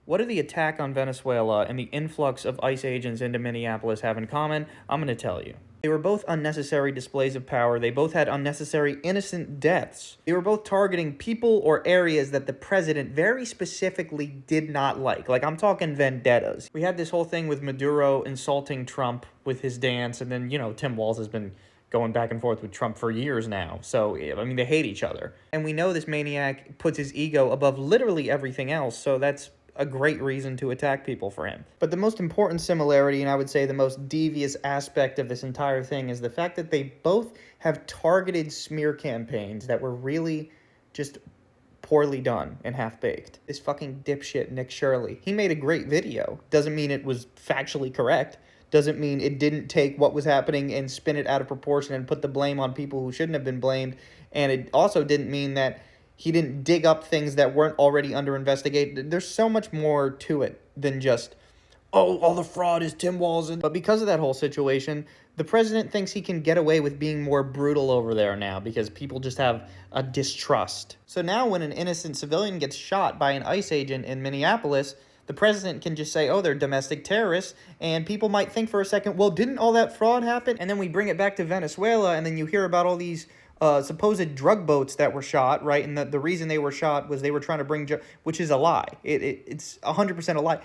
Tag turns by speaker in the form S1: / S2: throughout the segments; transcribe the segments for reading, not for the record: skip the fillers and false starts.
S1: What do the attack on Venezuela and the influx of ICE agents into Minneapolis have in common? I'm going to tell you. They were both unnecessary displays of power. They both had unnecessary innocent deaths. They were both targeting people or areas that the president very specifically did not like. Like, I'm talking vendettas. We had this whole thing with Maduro insulting Trump with his dance, and then, Tim Walz has been going back and forth with Trump for years now. So, I mean, they hate each other. And we know this maniac puts his ego above literally everything else, so that's a great reason to attack people for him. But the most important similarity, and I would say the most devious aspect of this entire thing, is the fact that they both have targeted smear campaigns that were really just poorly done and half-baked. This fucking dipshit Nick Shirley, he made a great video. Doesn't mean it was factually correct. Doesn't mean it didn't take what was happening and spin it out of proportion and put the blame on people who shouldn't have been blamed. And it also didn't mean that he didn't dig up things that weren't already under investigation. There's so much more to it than just, oh, all the fraud is Tim Walz. But because of that whole situation, the president thinks he can get away with being more brutal over there now because people just have a distrust. So now when an innocent civilian gets shot by an ICE agent in Minneapolis, the president can just say, oh, they're domestic terrorists, and people might think for a second, well, didn't all that fraud happen? And then we bring it back to Venezuela, and then you hear about all these supposed drug boats that were shot, right? And the reason they were shot was they were trying to bring, which is a lie. It's 100% a lie.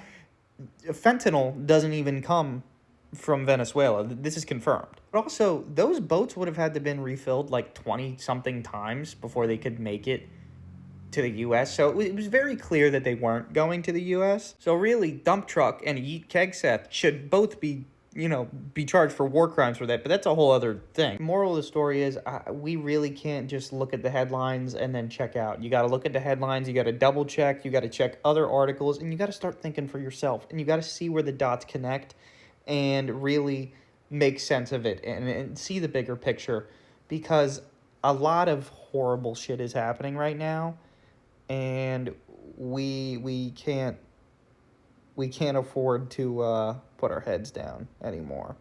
S1: Fentanyl doesn't even come from Venezuela. This is confirmed. But also, those boats would have had to been refilled like 20-something times before they could make it to the U.S., so it was very clear that they weren't going to the U.S. So really, Dump Truck and Yeet Kegseth should both be charged for war crimes for that, but that's a whole other thing. Moral of the story is, we really can't just look at the headlines and then check out. You got to look at the headlines, you got to double check, you got to check other articles, and you got to start thinking for yourself, and you got to see where the dots connect and really make sense of it and see the bigger picture, because a lot of horrible shit is happening right now, and we can't afford to put our heads down anymore.